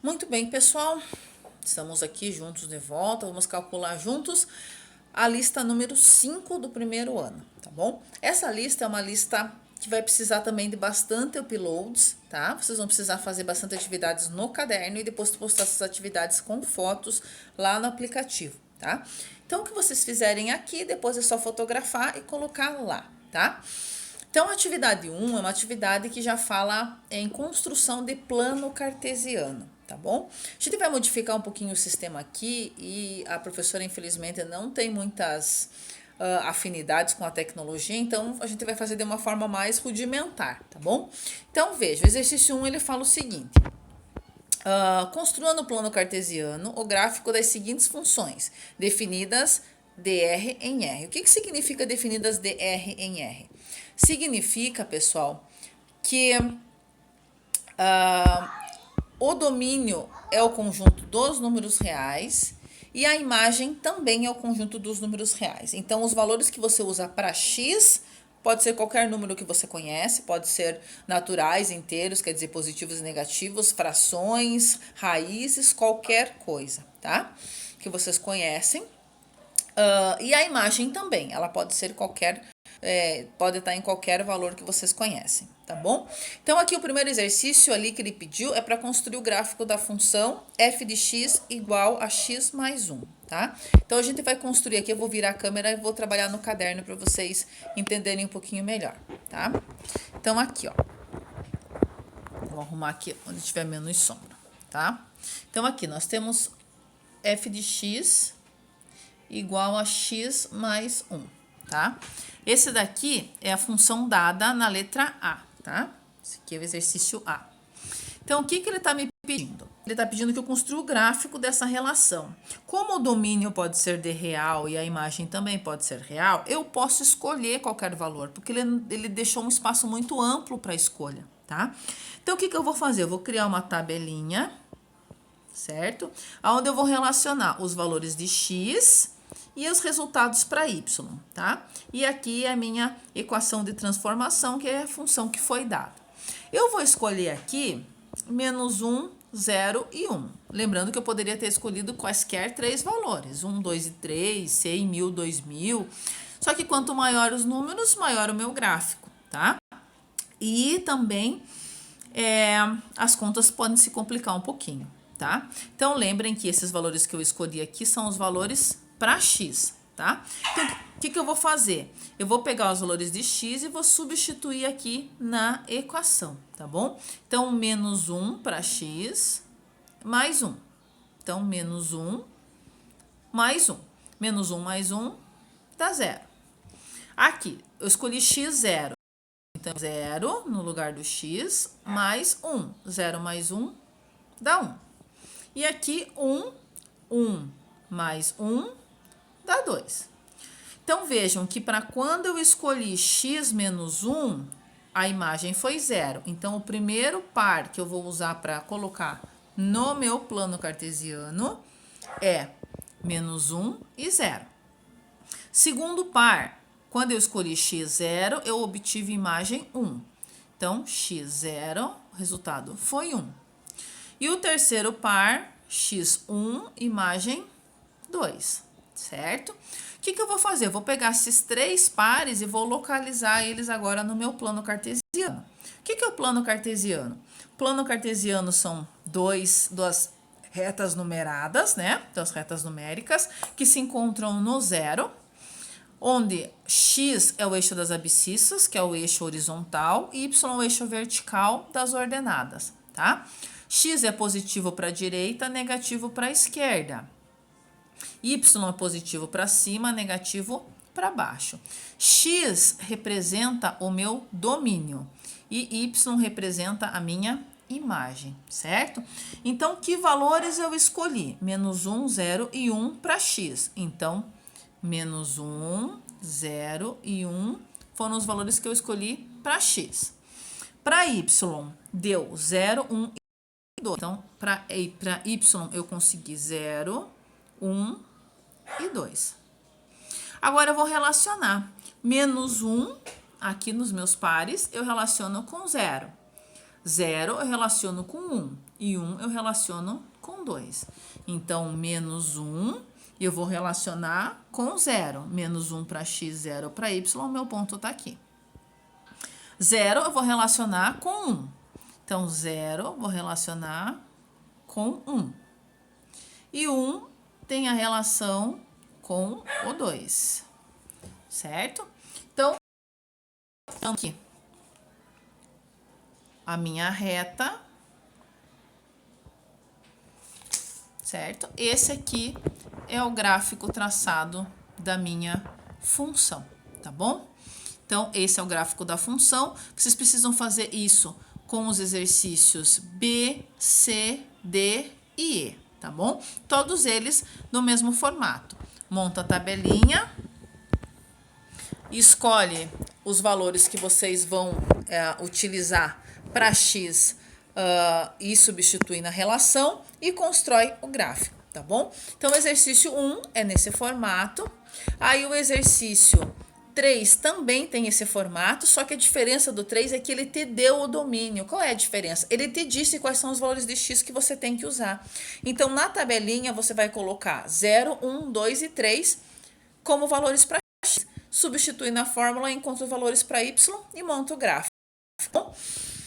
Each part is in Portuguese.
Muito bem, pessoal, estamos aqui juntos de volta, vamos calcular juntos a lista número 5 do primeiro ano, tá bom? Essa lista é uma lista que vai precisar também de bastante uploads, tá? Vocês vão precisar fazer bastante atividades no caderno e depois postar essas atividades com fotos lá no aplicativo, tá? Então, o que vocês fizerem aqui, depois é só fotografar e colocar lá, tá? Então, a atividade 1 é uma atividade que já fala em construção de plano cartesiano, tá bom? A gente vai modificar um pouquinho o sistema aqui e a professora, infelizmente, não tem muitas afinidades com a tecnologia, então a gente vai fazer de uma forma mais rudimentar, tá bom? Então, veja, o exercício 1 ele fala o seguinte. Construa no plano cartesiano o gráfico das seguintes funções, definidas dr em R. O que significa definidas dr em R? Significa, pessoal, que o domínio é o conjunto dos números reais e a imagem também é o conjunto dos números reais. Então, os valores que você usa para x pode ser qualquer número que você conhece, pode ser naturais, inteiros, quer dizer positivos e negativos, frações, raízes, qualquer coisa, tá? Que vocês conhecem. E a imagem também, ela pode ser pode estar em qualquer valor que vocês conhecem, tá bom? Então, aqui o primeiro exercício ali que ele pediu é para construir o gráfico da função f de x igual a x mais 1, tá? Então, a gente vai construir aqui, eu vou virar a câmera e vou trabalhar no caderno para vocês entenderem um pouquinho melhor, tá? Então, aqui, ó. Vou arrumar aqui onde tiver menos sombra, tá? Então, aqui nós temos f de x igual a x mais 1, tá? Esse daqui é a função dada na letra A, tá? Esse aqui é o exercício A. Então, o que ele está me pedindo? Ele está pedindo que eu construa o gráfico dessa relação. Como o domínio pode ser de real e a imagem também pode ser real, eu posso escolher qualquer valor, porque ele deixou um espaço muito amplo para escolha, tá? Então, o que eu vou fazer? Eu vou criar uma tabelinha, certo? Onde eu vou relacionar os valores de x e os resultados para y, tá? E aqui é a minha equação de transformação, que é a função que foi dada. Eu vou escolher aqui menos 1, 0 e 1. Lembrando que eu poderia ter escolhido quaisquer três valores, 1, 2 e 3, 100, 1000, 2000. Só que quanto maior os números, maior o meu gráfico, tá? E também as contas podem se complicar um pouquinho, tá? Então, lembrem que esses valores que eu escolhi aqui são os valores para x, tá? Então, o que eu vou fazer? Eu vou pegar os valores de x e vou substituir aqui na equação, tá bom? Então, menos 1 para x, mais 1. Então, menos 1, mais 1. Menos 1 mais 1 dá 0. Aqui, eu escolhi x, 0. Então, 0 no lugar do x, mais 1. 0 mais 1 dá 1. E aqui, 1 mais 1 dá 2. Então, vejam que para quando eu escolhi x menos 1, a imagem foi 0. Então, o primeiro par que eu vou usar para colocar no meu plano cartesiano é menos 1 e 0. Segundo par, quando eu escolhi x0, eu obtive imagem 1. Então, x0, o resultado foi 1. E o terceiro par, x1, imagem 2, certo? O que eu vou fazer? Eu vou pegar esses três pares e vou localizar eles agora no meu plano cartesiano. O que é o plano cartesiano? O plano cartesiano são duas retas numeradas, né? Duas retas numéricas que se encontram no zero, onde x é o eixo das abscissas, que é o eixo horizontal, e y é o eixo vertical das ordenadas, tá? X é positivo para a direita, negativo para a esquerda. Y é positivo para cima, negativo para baixo. X representa o meu domínio e Y representa a minha imagem, certo? Então, que valores eu escolhi? Menos 1, 0 e 1 para X. Então, menos 1, 0 e 1 foram os valores que eu escolhi para X. Para Y, deu 0, 1 e 2. Então, para Y, eu consegui 0, 1 e 2. Agora, eu vou relacionar. Menos 1, aqui nos meus pares, eu relaciono com 0. 0 eu relaciono com 1. e 1 eu relaciono com 2. Então, menos 1 eu vou relacionar com 0. Menos 1 para x, 0 para y, meu ponto está aqui. 0 eu vou relacionar com 1. Então, 0 eu vou relacionar com 1. E 1 tem a relação com o 2. Certo? Então, aqui a minha reta, certo? Esse aqui é o gráfico traçado da minha função, tá bom? Então, esse é o gráfico da função. Vocês precisam fazer isso com os exercícios B, C, D e E, tá bom? Todos eles no mesmo formato. Monta a tabelinha, escolhe os valores que vocês vão utilizar para x e substituir na relação e constrói o gráfico, tá bom? Então, o exercício 1 é nesse formato. Aí, o exercício 3 também tem esse formato, só que a diferença do 3 é que ele te deu o domínio. Qual é a diferença? Ele te disse quais são os valores de x que você tem que usar. Então, na tabelinha, você vai colocar 0, 1, 2 e 3 como valores para x. Substitui na fórmula, encontra os valores para y e monta o gráfico.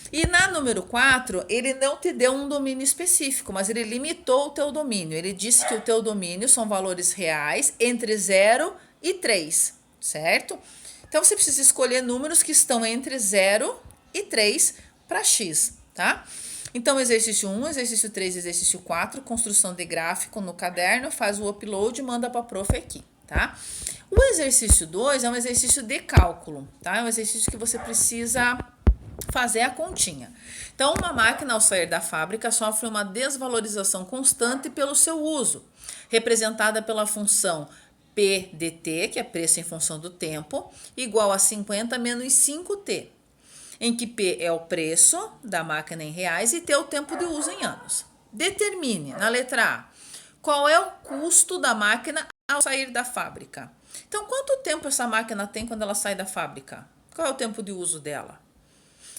E na número 4, ele não te deu um domínio específico, mas ele limitou o teu domínio. Ele disse que o teu domínio são valores reais entre 0 e 3, certo? Então, você precisa escolher números que estão entre 0 e 3 para x, tá? Então, exercício 1, exercício 3, exercício 4, construção de gráfico no caderno, faz o upload e manda para a prof aqui, tá? O exercício 2 é um exercício de cálculo, tá? É um exercício que você precisa fazer a continha. Então, uma máquina ao sair da fábrica sofre uma desvalorização constante pelo seu uso, representada pela função P dt, que é preço em função do tempo, igual a 50 menos 5t, em que P é o preço da máquina em reais e T é o tempo de uso em anos. Determine, na letra A, qual é o custo da máquina ao sair da fábrica. Então, quanto tempo essa máquina tem quando ela sai da fábrica? Qual é o tempo de uso dela?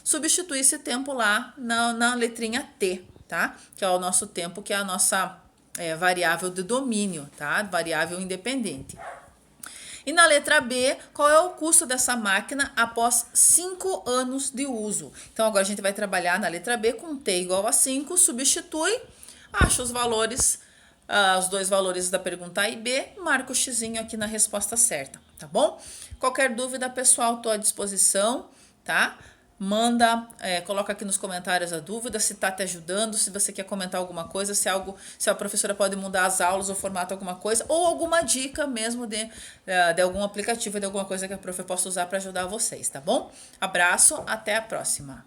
Substitui esse tempo lá na letrinha T, tá? Que é o nosso tempo, que é a nossa variável de domínio, tá? Variável independente. E na letra B, qual é o custo dessa máquina após 5 anos de uso? Então, agora a gente vai trabalhar na letra B com T igual a 5, substitui, acha os valores, os dois valores da pergunta A e B, marca o xizinho aqui na resposta certa, tá bom? Qualquer dúvida, pessoal, estou à disposição, tá? Manda, coloca aqui nos comentários a dúvida, se está te ajudando, se você quer comentar alguma coisa, se a professora pode mudar as aulas ou formato alguma coisa, ou alguma dica mesmo de algum aplicativo, de alguma coisa que a prof possa usar para ajudar vocês, tá bom? Abraço, até a próxima!